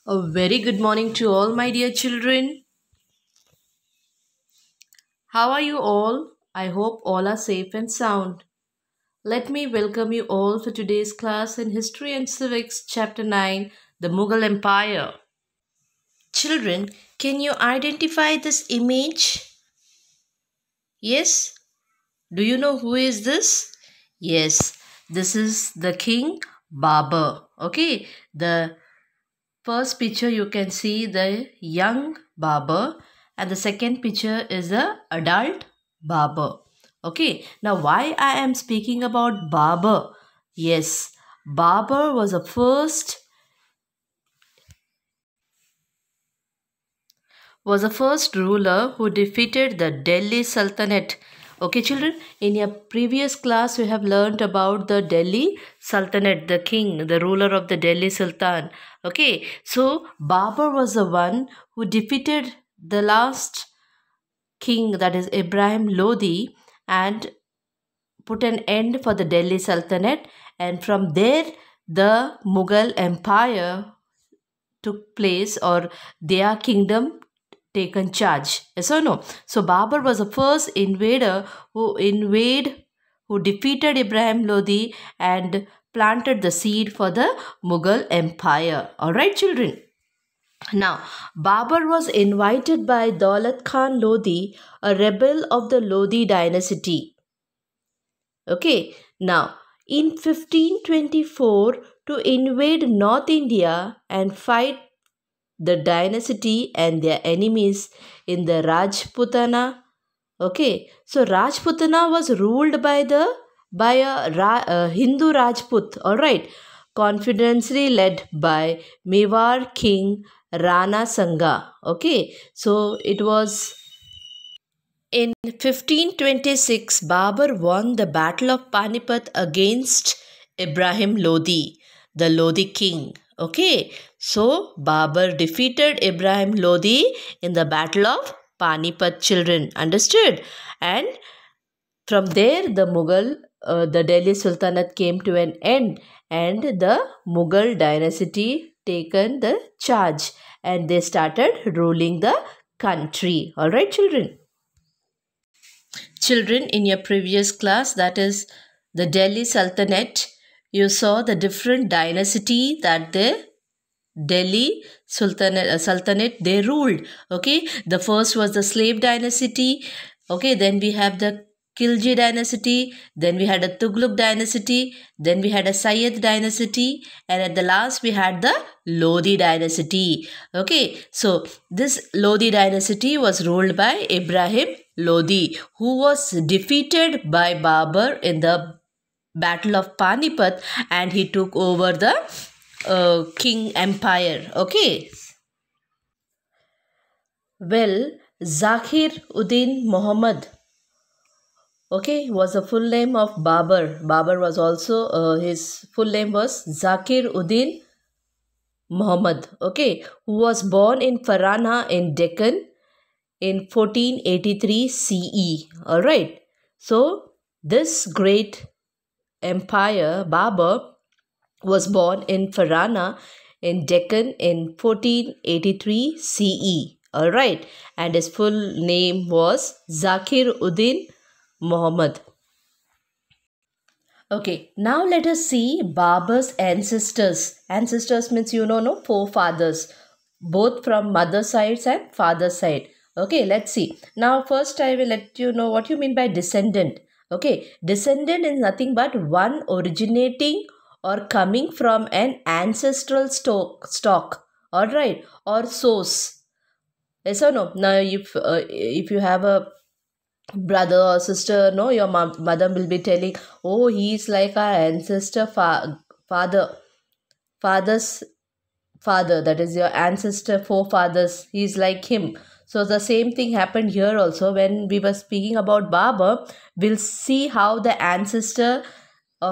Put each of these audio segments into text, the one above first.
A very good morning to all my dear children. How are you all? I hope all are safe and sound. Let me welcome you all for today's class in History and Civics, Chapter 9, the Mughal Empire. Children, can you identify this image? Yes? Do you know who is this? Yes, this is the King Babur. Okay, the first picture you can see the young Babur and the second picture is the adult Babur. Okay, now why I am speaking about Babur? Yes, Babur was the first ruler who defeated the Delhi Sultanate. Okay, children, in your previous class, we have learned about the Delhi Sultanate, the king, the ruler of the Delhi Sultan. Okay, so Babur was the one who defeated the last king, that is Ibrahim Lodi, and put an end for the Delhi Sultanate. And from there, the Mughal Empire took place, or their kingdom taken charge. Yes or no? So Babur was the first invader who defeated Ibrahim Lodi and planted the seed for the Mughal Empire. Alright, children. Now, Babur was invited by Daulat Khan Lodi, a rebel of the Lodi dynasty. Okay, now in 1524 to invade North India and fight the dynasty and their enemies in the Rajputana. Okay, so Rajputana was ruled by a Hindu Rajput. All right, confidentially led by Mewar King Rana Sanga. Okay, so it was in 1526 Babur won the Battle of Panipat against Ibrahim Lodi, the Lodi king. Okay, so Babur defeated Ibrahim Lodi in the Battle of Panipat, children. Understood? And from there, the Delhi Sultanate came to an end, and the Mughal dynasty taken the charge, and they started ruling the country. All right, children. Children, in your previous class, that is the Delhi Sultanate, you saw the different dynasty that the Sultanate they ruled. Okay, the first was the slave dynasty. Okay, then we have the Khilji dynasty, then we had a Tughlaq dynasty, then we had a Sayyid dynasty, and at the last we had the Lodi dynasty. Okay, so this Lodi dynasty was ruled by Ibrahim Lodi, who was defeated by Babur in the Battle of Panipat, and he took over the king empire. Okay. Well, Zakir Uddin Muhammad, okay, was the full name of Babur. Babur was also, his full name was Zakir Uddin Muhammad, okay, who was born in Farana in Deccan in 1483 CE. All right. So, this great empire, Babur, was born in Farana in Deccan in 1483 CE. All right. And his full name was Zakir Uddin Muhammad. Okay, now let us see Babur's ancestors. Ancestors means no, forefathers, both from mother sides and father side. Okay, let's see. Now, first I will let you know what you mean by descendant. Okay, descendant is nothing but one originating or coming from an ancestral stock. All right, or source. Yes or no? Now, if you have a brother or sister, no, your mother will be telling, oh, he's like our ancestor father's father, that is your ancestor forefathers, he's like him. So the same thing happened here also. When we were speaking about Babur, we'll see how the ancestor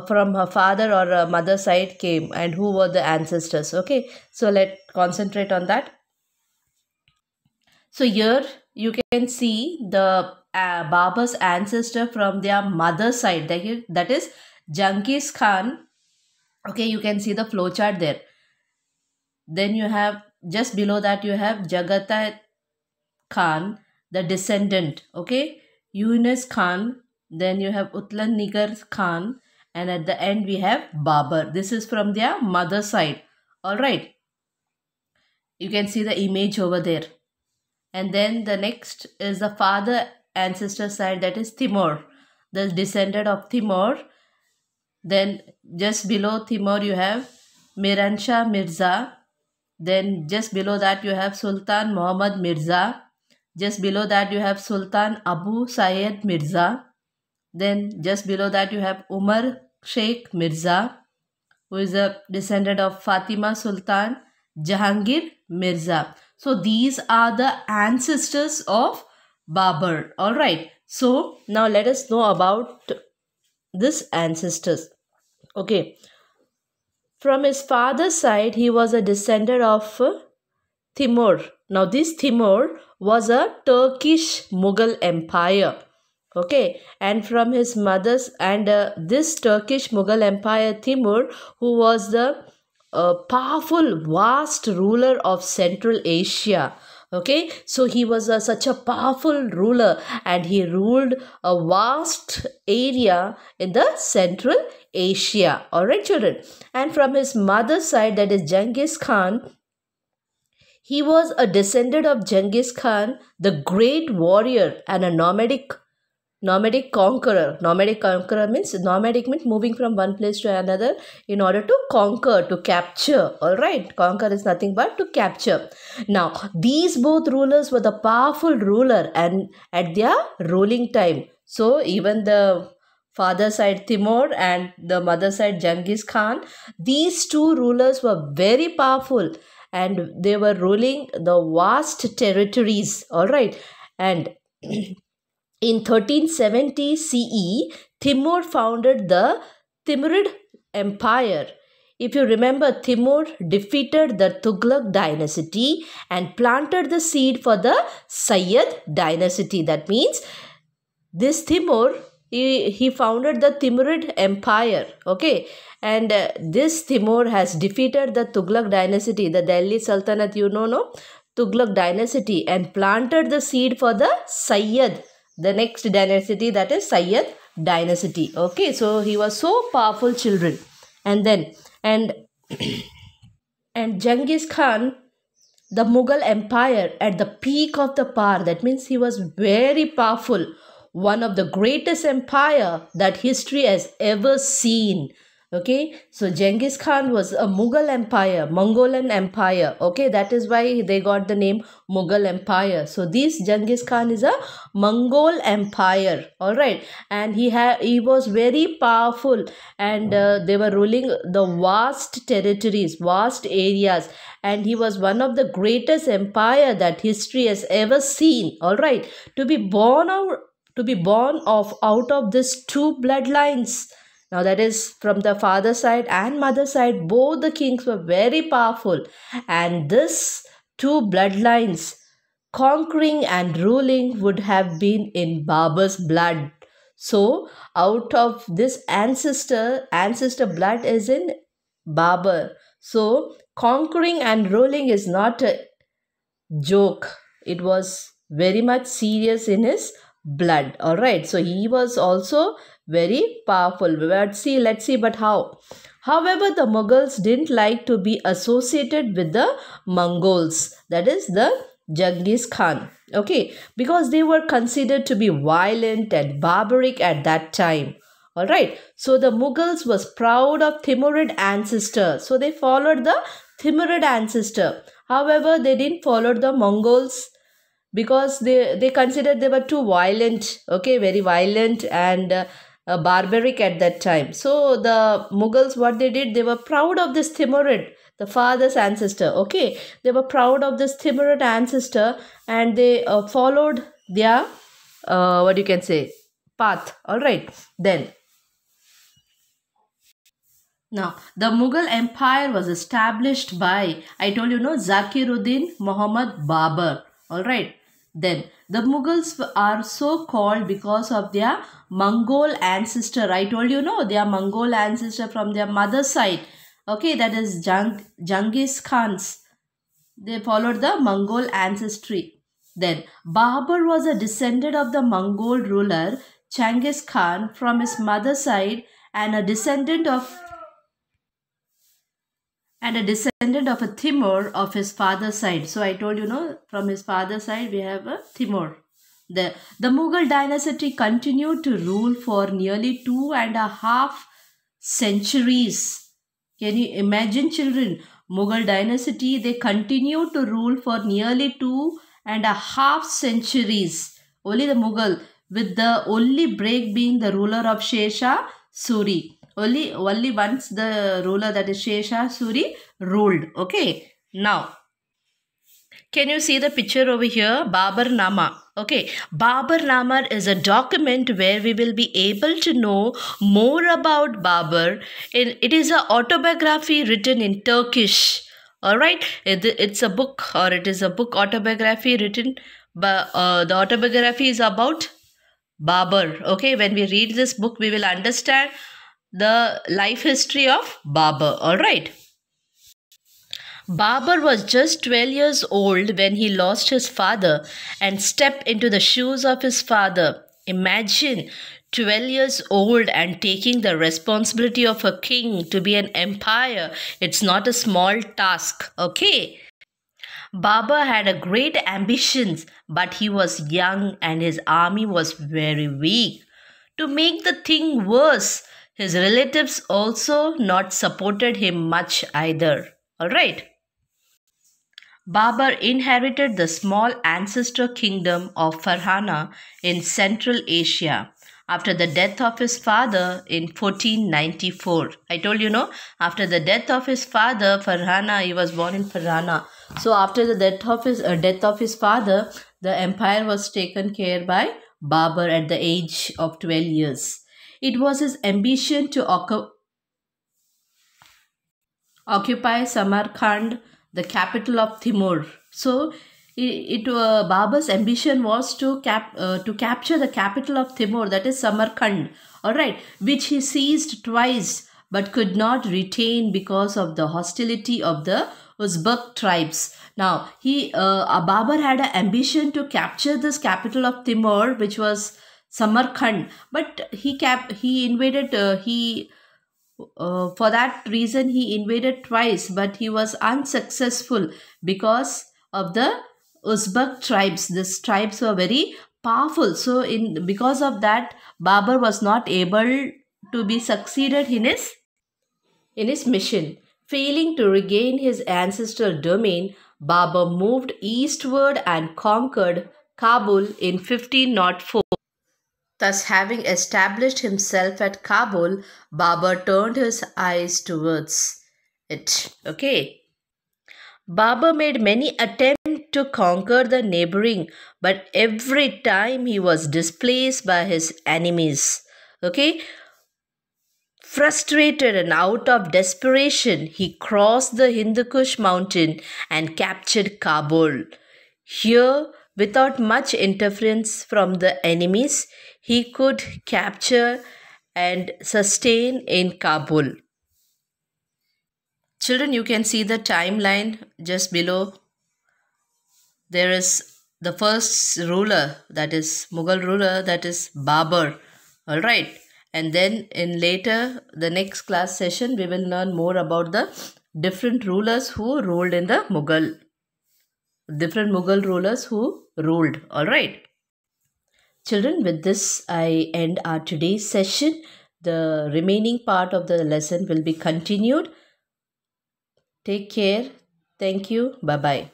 from her father or mother side came and who were the ancestors. Okay, so let's concentrate on that. So here you can see the Babur's ancestor from their mother side, that is Genghis Khan. Okay, you can see the flowchart there. Then you have just below that you have Jagata Khan, the descendant. Okay, Yunus Khan. Then you have Utlan Nigar Khan, and at the end we have Babur. This is from their mother side. All right, you can see the image over there. And then the next is the father ancestor side, that is Timur, the descendant of Timur. Then just below Timur you have Miranshah Mirza. Then just below that you have Sultan Muhammad Mirza. Just below that you have Sultan Abu Sayyid Mirza. Then just below that you have Umar Sheikh Mirza, who is a descendant of Fatima Sultan Jahangir Mirza. So these are the ancestors of Babur. Alright. So now let us know about this ancestors. Okay. From his father's side, he was a descendant of Timur. Now this Timur was a Turkish Mughal empire. Okay, and from his mother's, and this Turkish Mughal empire, Timur, who was the powerful, vast ruler of Central Asia. Okay, so he was such a powerful ruler, and he ruled a vast area in the Central Asia. All right, children. And from his mother's side, that is Genghis Khan, he was a descendant of Genghis Khan, the great warrior and a nomadic conqueror. Nomadic means moving from one place to another in order to conquer, to capture. All right, conquer is nothing but to capture. Now these both rulers were the powerful ruler and at their ruling time. So even the father side Timur and the mother side Genghis Khan, these two rulers were very powerful and they were ruling the vast territories. All right, and in 1370 CE, Timur founded the Timurid Empire. If you remember, Timur defeated the Tughlaq dynasty and planted the seed for the Sayyid dynasty. That means this Timur, he founded the Timurid Empire. Okay, and this Timur has defeated the Tughlaq dynasty, the Delhi Sultanate, you know, no? Tughlaq dynasty, and planted the seed for the Sayyid, the next dynasty, that is Sayyid dynasty. Okay, so he was so powerful, children. And then and Genghis Khan, the Mughal empire at the peak of the power, that means he was very powerful, one of the greatest empire that history has ever seen. Okay, so Genghis Khan was a Mughal empire, Mongolian empire. Okay, that is why they got the name Mughal empire. So this Genghis Khan is a Mongol empire. All right, and he was very powerful, and they were ruling the vast territories, vast areas, and he was one of the greatest empire that history has ever seen. All right, to be born out of these two bloodlines. Now that is from the father side and mother side, both the kings were very powerful, and this two bloodlines, conquering and ruling, would have been in Babur's blood. So out of this ancestor blood is in Babur. So conquering and ruling is not a joke. It was very much serious in his blood. All right, so he was also very powerful. Let's see, but how? However, the Mughals didn't like to be associated with the Mongols, that is the Genghis Khan. Okay, because they were considered to be violent and barbaric at that time. All right, so the Mughals was proud of Timurid ancestor, so they followed the Timurid ancestor. However, they didn't follow the Mongols because they considered they were too violent. Okay, very violent and barbaric at that time. So the Mughals, what they did, they were proud of this Timurid, the father's ancestor. Okay, they were proud of this Timurid ancestor, and they followed their what you can say, path. All right, then now the Mughal empire was established by, I told you, no, Zakiruddin Muhammad Babur. All right, then the Mughals are so called because of their Mongol ancestor. I told you, no, their Mongol ancestor from their mother side. Okay, that is Genghis Khan's They followed the Mongol ancestry. Then Babur was a descendant of the Mongol ruler Genghis Khan from his mother's side and a descendant of a Timur of his father's side. So I told you, from his father's side we have a Timur. The Mughal dynasty continued to rule for nearly 2.5 centuries. Can you imagine, children? Mughal dynasty, they continued to rule for nearly 2.5 centuries. Only the Mughal, with the only break being the ruler of Sher Shah Suri. Only once the ruler, that is Sher Shah Suri, ruled. Okay. Now, can you see the picture over here? Babar Nama. Okay, Babar Nama is a document where we will be able to know more about Babar. It is an autobiography written in Turkish. Alright, it's a book, or it is a book autobiography written, but the autobiography is about Babar. Okay, when we read this book, we will understand the life history of Babar. Alright. Babur was just 12 years old when he lost his father and stepped into the shoes of his father. Imagine 12 years old and taking the responsibility of a king to be an empire. It's not a small task, okay? Babur had a great ambitions, but he was young and his army was very weak. To make the thing worse, his relatives also not supported him much either. Alright. Babur inherited the small ancestor kingdom of Farhana in Central Asia after the death of his father in 1494. I told you, after the death of his father, Farhana, he was born in Farhana. So after the death of his father, the empire was taken care by Babur at the age of 12 years. It was his ambition to occupy Samarkand, the capital of Timur. So, Babur's ambition was to capture the capital of Timur, that is Samarkand, all right, which he seized twice but could not retain because of the hostility of the Uzbek tribes. Now, Babur had an ambition to capture this capital of Timur, which was Samarkand, but he invaded. For that reason, he invaded twice, but he was unsuccessful because of the Uzbek tribes. These tribes were very powerful. So, because of that, Babur was not able to be succeeded in his mission. Failing to regain his ancestral domain, Babur moved eastward and conquered Kabul in 1504. Thus, having established himself at Kabul, Babur turned his eyes towards it. Okay. Babur made many attempts to conquer the neighboring, but every time he was displaced by his enemies. Okay. Frustrated and out of desperation, he crossed the Hindu Kush mountain and captured Kabul. Here, without much interference from the enemies, he could capture and sustain in Kabul. Children, you can see the timeline just below. There is the first ruler, that is Mughal ruler, that is Babur. Alright. And then in the next class session, we will learn more about the different rulers who ruled in the Mughal. Different Mughal rulers who ruled. Alright. Children, with this I end our today's session. The remaining part of the lesson will be continued. Take care. Thank you. Bye-bye.